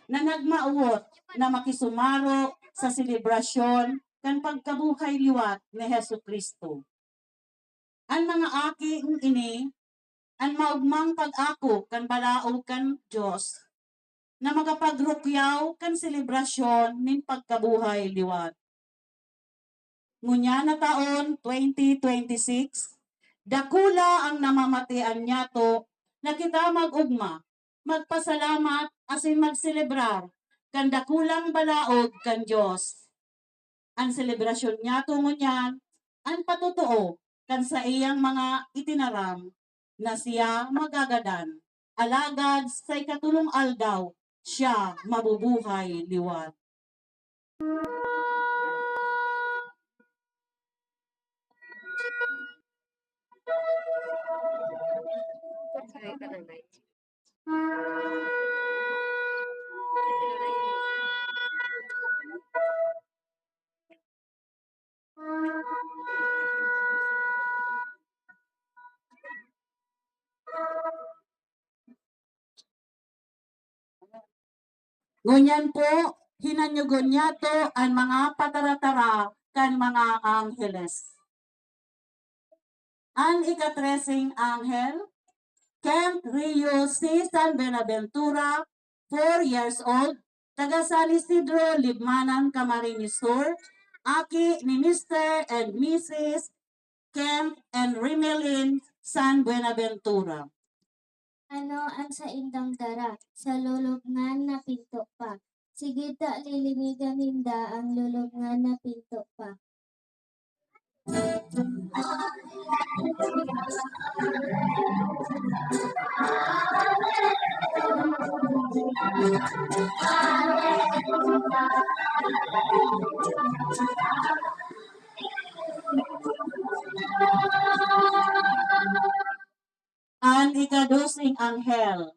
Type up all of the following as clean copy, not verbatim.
na nagmaawot na makisumaro sa selebrasyon kan pagkabuhay liwat ni Hesu Kristo. Ang mga aki ini, ang maugmang pag-ako kan balaog kan Diyos, na magapagrukyaw kan selebrasyon nin pagkabuhay liwat. Ngunya na taon 2026, dakula ang namamatian niya to na kita mag-ugma, magpasalamat asin magselebrar kan dakulang balaog kan Diyos. Ang selebrasyon niya to ngunyan, ang patutuo kan sa iyang mga itinaram na siya magagadan. Alagad sa ikatulong aldaw, siya mabubuhay liwat. Ngunyan po, hinanyugon niya to ang mga pataratara kan mga angheles. Ang ikatresing anghel, Camp Rio C. San Benaventura, 4 years old, taga San Isidro, Libmanan, Camarines Sur, aki ni Mr. and Mrs. Camp and Rimelin San Buenaventura. Ano ang sa indang dara, sa lulubngan na pinto pa. Sige ta lilinigan ninda ang lulubngan na pinto pa. Ang ikadosing anghel,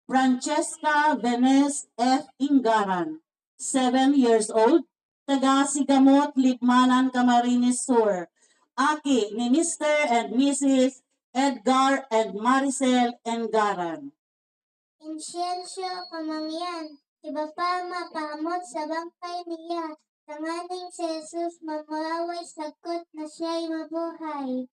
Francesca Venez F. Ingaran, 7 years old, taga Sigamot, Libmanan, Camarines Sur, aki ni Mr. and Mrs. Edgar and Maricel Engaran. Insyensyo pamangyan, iba pa mapahamot sa bangkay niya. Tanganing si Jesus mamulaway sagkot na siya'y mabuhay.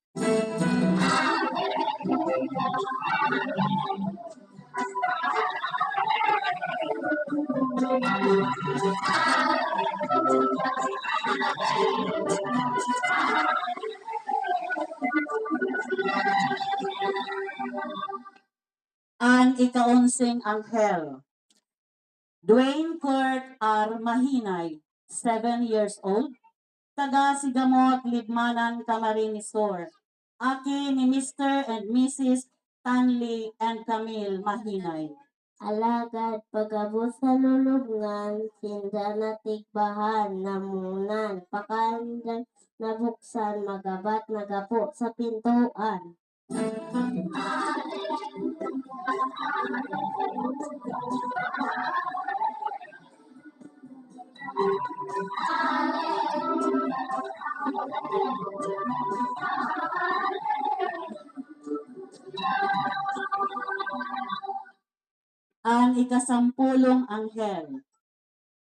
Ang ikaunsing anghel, Dwayne Kurt R. Mahinay, 7 years old, taga Sigamot, Libmanan, Camarines Sur, aki ni Mr. and Mrs. Stanley and Camille Mahinay. Alagad pagabot sa lulubngan, sinda natigbahan, namunan, pakandan, nabuksan, magabat, nagapo sa pintuan. Ang ikasampulong anghel,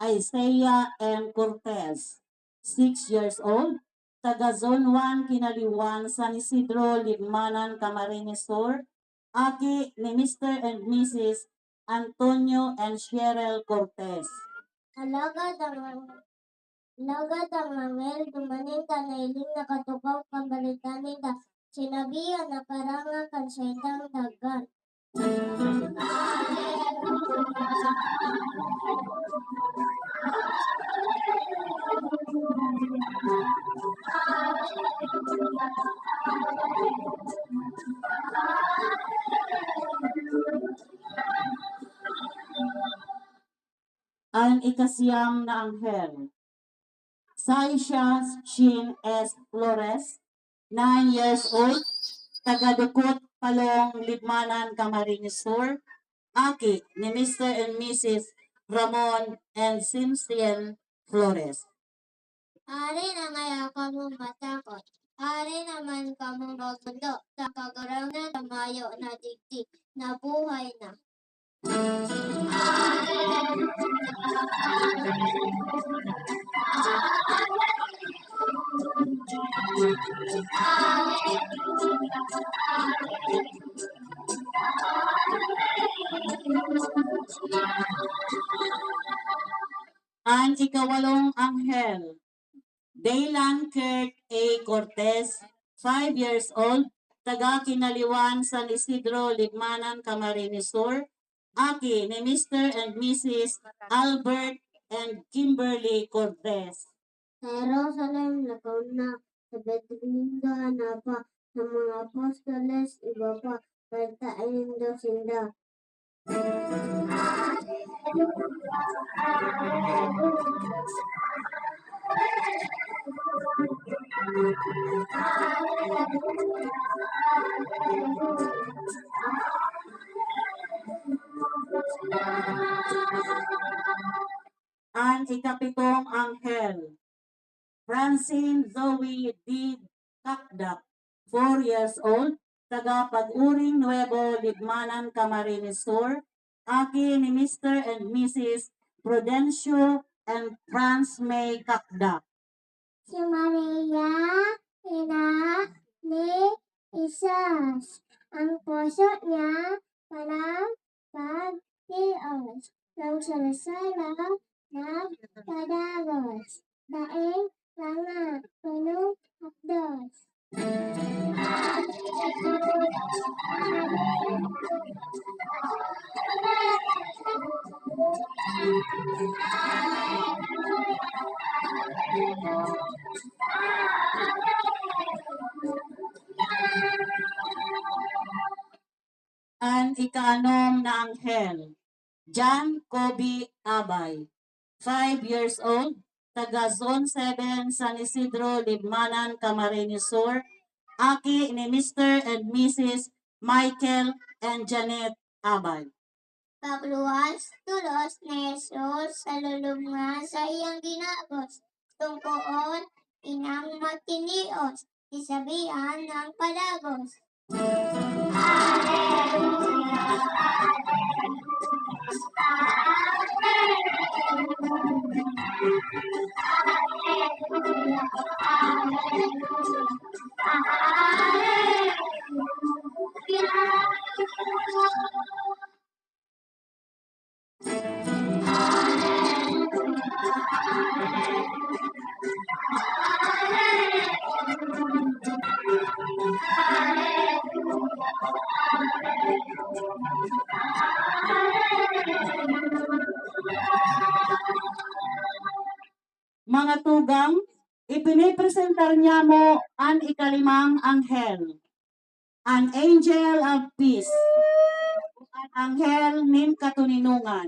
Isaiah M. Cortez, 6 years old, taga Zone 1, Kinaliwan, San Isidro, Libmanan, Camarines Sur, aki ni Mr. and Mrs. Antonio and Cheryl Cortez. Alagad ang anghel, dumaning ka na iling nakatukaw kambalitanin ka. Sinabihan na karanga kan siyang dagan. Ang ikasiyam na anghel, Saisha Shin S. Flores, 9 years old, taga Dukot, Palong, Libmanan, Camarines Sur, aki ni Mr. and Mrs. Ramon and Cynthia Flores. Ari na ngaya kamong matakot. Ari naman kamong magundo. Sa kagarangan na mayo na digdig. Nabuhay na. Ang ikawalong anghel, Daylan Kirk A. Cortez, 5 years old, taga Kinaliwan, San Isidro, Libmanan, Camarines Sur. Aki ni Mr. and Mrs. Albert and Kimberly Cortez. Sa Jerusalem, nakauna sa Betrinda na pa sa mga apostoles, iba pa, pagtain daw sinda. Ang ikapitong anghel, Francine Zoe D. Kakdak, 4 years old, taga Pag-uring Nuevo, Libmanan, Camarines Sur. Aki ni Mr. and Mrs. Prudencio and Franz May Kakdak. Si Maria, ina ni Isus. Ang puso niya parang pag-tios. Nang salasala na padagos. Daing mga punong hapdos. Ang ikaanom na anghel, John Kobe Abay, 5 years old, taga Zone 7, San Isidro, Libmanan, Camarines Sur. Aki ni Mr. and Mrs. Michael and Janet Abay. Pagluwas tulos ni Jesus sa lulungan sa iyang ginagos. Tungkoon inang matinios, isabihan ng palagos. Mga tugang, ipinipresentar niya mo ang ikalimang anghel, an angel of peace, an anghel nin katuninungan.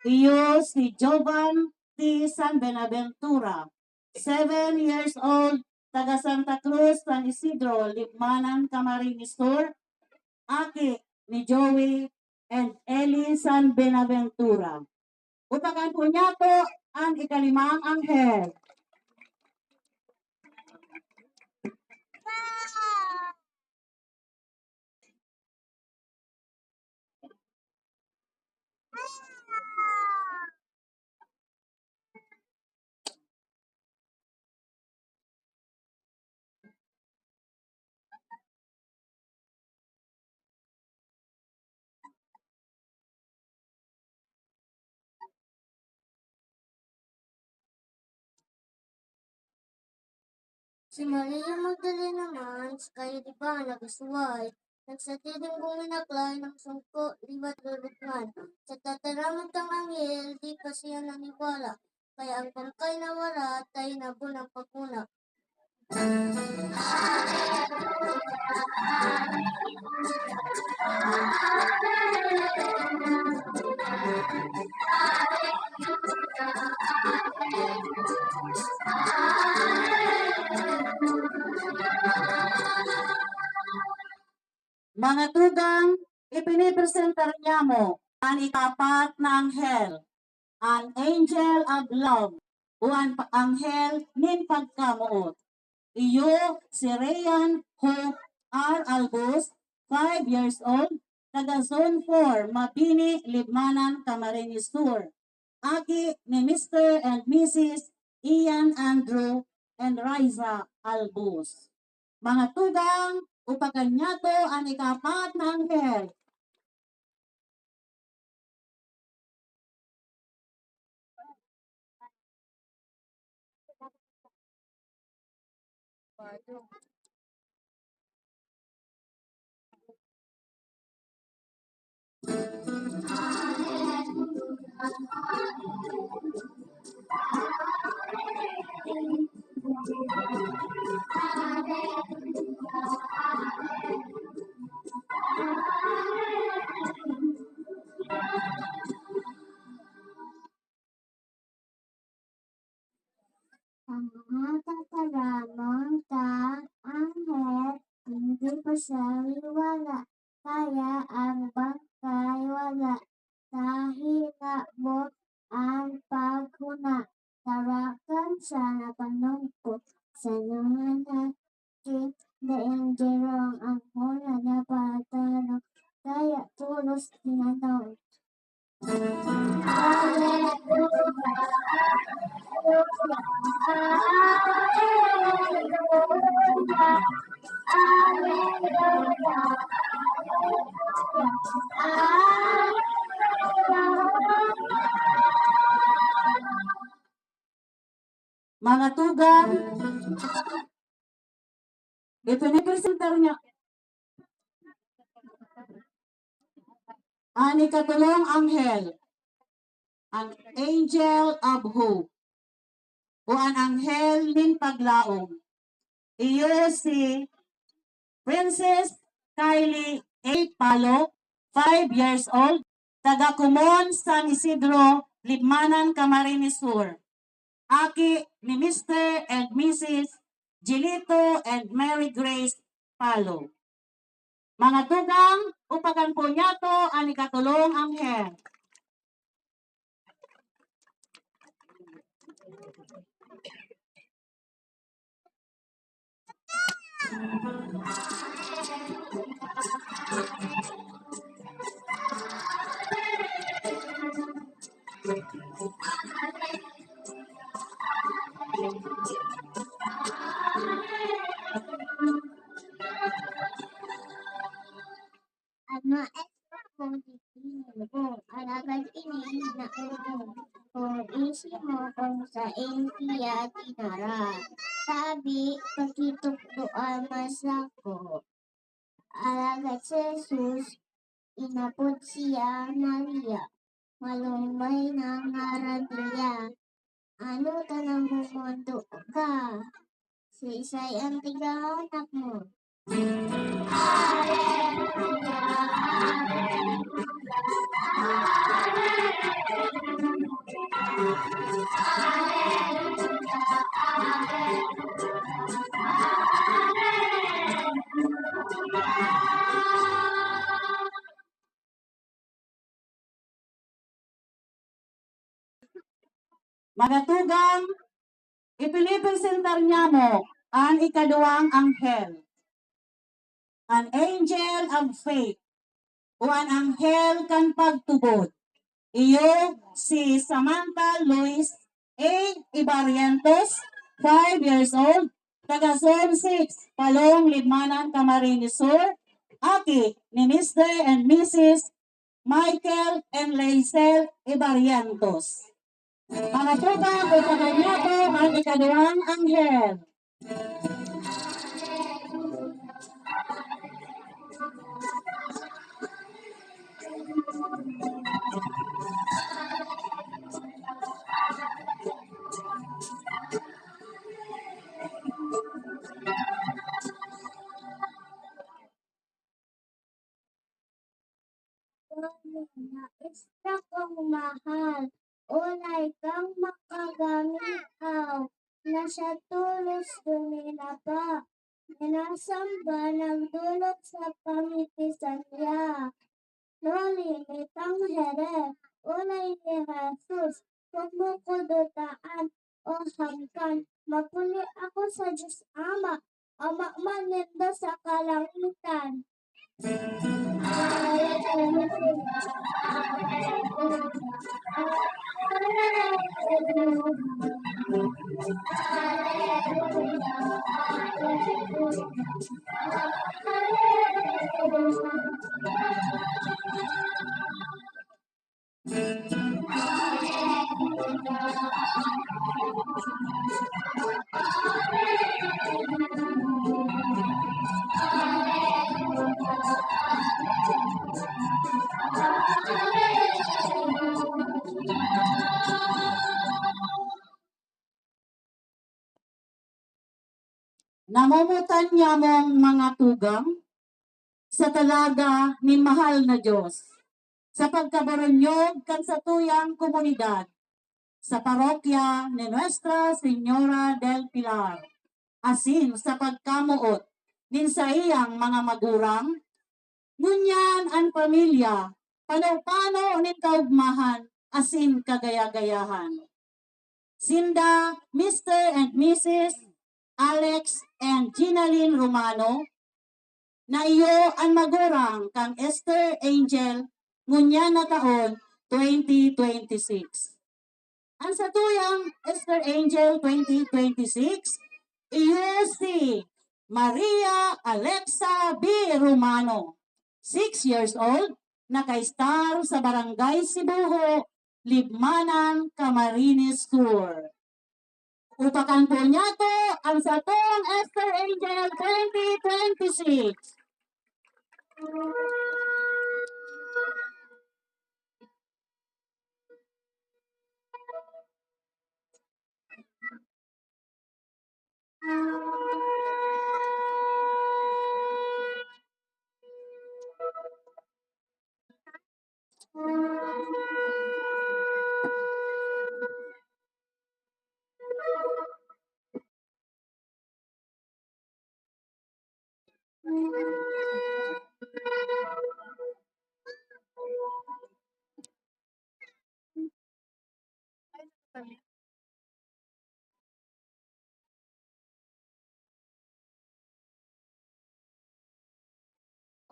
Iyo si Jovan T. San Benaventura, 7 years old, taga Santa Cruz, San Isidro, Libmanan, Camarines Sur. Aki ni Joey and Ellie San Benaventura. Upakan po niya to ang ikalimang anghel. Si Maria Magdalena naman, kayo di ba nagasuway? Nagsatiling guminaklay ng sungko, liwat lulugman. Sa tataramang tang anghel, di pa siya naniwala. Kaya ang bangkay na wala, tayo nabo ng pagkuna. Mga tugang, ipinipresentar niya mo ang ikapat na anghel, an angel of love, o ang anghel nin pagkamuot. Iyo si Rayan Hope R. Albus, 5 years old, taga Zone 4, Mabini, Libmanan, Camarines Sur. Aki ni Mr. and Mrs. Ian Andrew and Riza Albus. Mga tugang, upakan niya to ang ikapat na anghel. Ang mga tataramang anghel, hindi pa siya liwala, kaya ang bangkay wala. Kahilabot ang paghuna, tarakan sa napanungko, sa nungan natin, daing gerong ang huna na patanong, kaya pulos tinanong. Mga tugang, ipinipresentar niya ang ikatulong anghel, ang Angel of Hope, o ang anghel ning paglaom. Iyo si Princess Kylie A. Palo, 5 years old, taga Kumon, San Isidro, Libmanan, Camarines Sur. Aki ni Mr. and Mrs. Gilito and Mary Grace Palo. Mga tugang, upakan po niya to ang ikatulong anghel. Ano extra kung ko, alagad ini na kung isi mo kung sa India tinara. Sabi, pakitok doon masako. Alagad si Jesus, inapod siya Maria. Malumbay na ngaran niya. Ano tanang mundo ka? Si Isay ang tiga-anak mo. Mga tugang, ipinipresentar niya mo ang ikaduwang anghel, an angel of faith, o ang anghel kan pagtubod. Iyo si Samantha Luis A. Ibarientos, 5 years old, taga Zone 6, Palong, Libmanan, Camarines Sur. Aki ni Mr. and Mrs. Michael and Laisel Ibarientos. Mga tugang, upakan niya to ang ikaduwang anghel. Extra kong mahal, ulay kang makagamihaw, nasa tulos dumina pa, ninasamba nagdulot sa pamitisan niya. Nolinit ang here, ulay ni Jesus, kumukudutaan o hangkan, mapuli ako sa Diyos Ama, Ama manindo sa kalangitan. Namumutan niya mong mga tugang sa talaga ni mahal na Diyos. Sa pagkabarunyog kan sa tuyang komunidad, sa parokya ni Nuestra Señora del Pilar, asin sa pagkamuot din sa iyang mga magurang, ngunyan ang pamilya, pano-pano nin kaugmahan, asin kagaya-gayahan. Sinda, Mr. and Mrs. Alex and Ginalyn Romano, na iyo ang magurang kang Esther Angel, ngunya na taon 2026. Ang sa tuyang Esther Angel 2026, iyo si Maria Alexa B. Romano, 6 years old, naka-star sa Barangay Sibuho, Libmanan, Camarines Sur. Upakan po niya to ang sa tuyang Esther Angel 2026.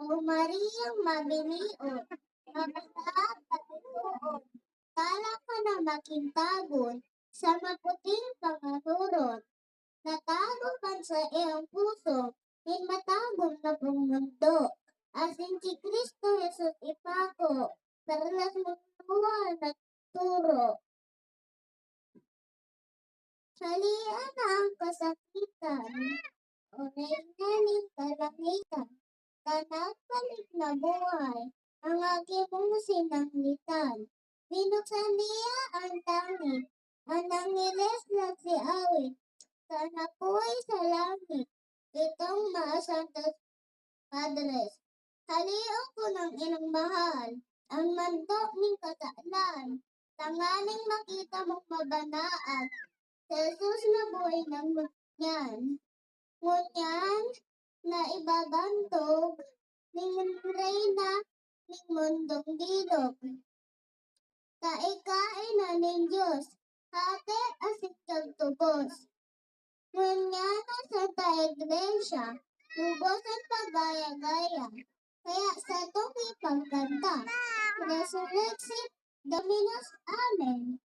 O Mariyang mabiniot, mabalaat at tuon, tala ka na makintagon sa maputing pangaturot. Natago man sa iyong puso, in matagom na mundo. Asin si Kristo Jesus ipako, perlas mutual na turo. Salian na ang kasakitan, o naigaling kalangitan, kanagpalit na buhay, ang aking mong sinanglitan. Binuksan niya ang tangin, ang nangiles na si awit, sana po'y sa langit, itong maasantos Padres. Haliw ko ng inang mahal, ang mantok ng kataalan, tanganing makita mong mabanaat, sa Jesus na buhay ng ngunyan. Ngunyan na ibabantog, ning reyna, ning mundong dilog. Kaikain na ning Diyos, hati asik tubos. Ngunyan na Santa Iglesia, lubosan pagaya-gaya. Kaya sa itong ipagkanta, Resurrexit Dominus Amen.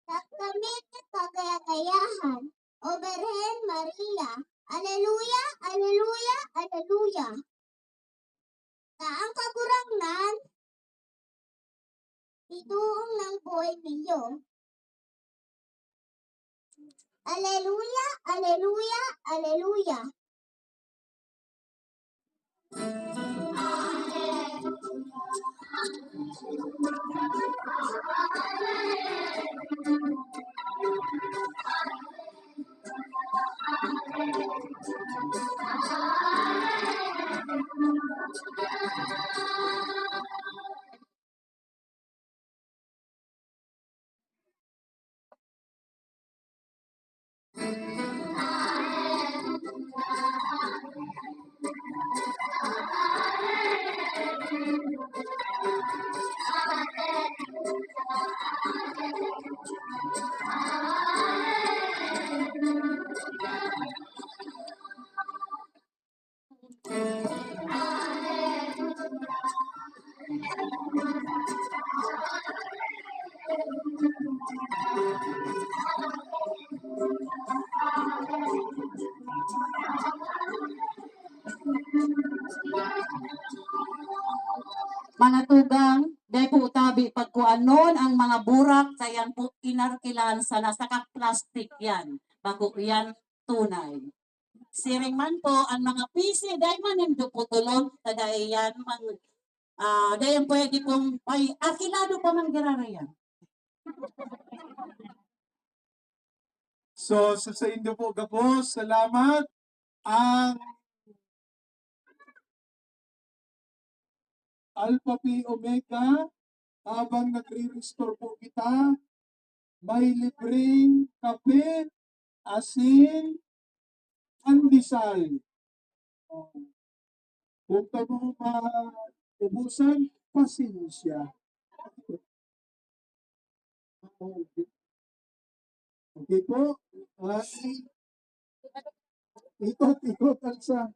Takamit at kagaya-gayahan, O Berhen Maria. Aleluya, aleluya, aleluya. Taang kagurangnan, ituong ng buhay niyo. Aleluya, aleluya, aleluya. Mga tugang, dahil po utabi pagkuanon ang mga burak, sayan po inarkilan sa nasa plastic yan. Bago yan tunay. Siring man po ang mga pisi, dahil man yung duputulong, dahil yan man, dahil pwede pong, ay, arkilado pa man girara yan. So, sa inyo po, Gabos, salamat. Ang Alpha Pi Omega habang nagre-restore po kita, may libreng kape, asin, pandesal. Oh, kung ka mo maubusan, pasensya. Okay, okay po. Ikot-ikot ang sa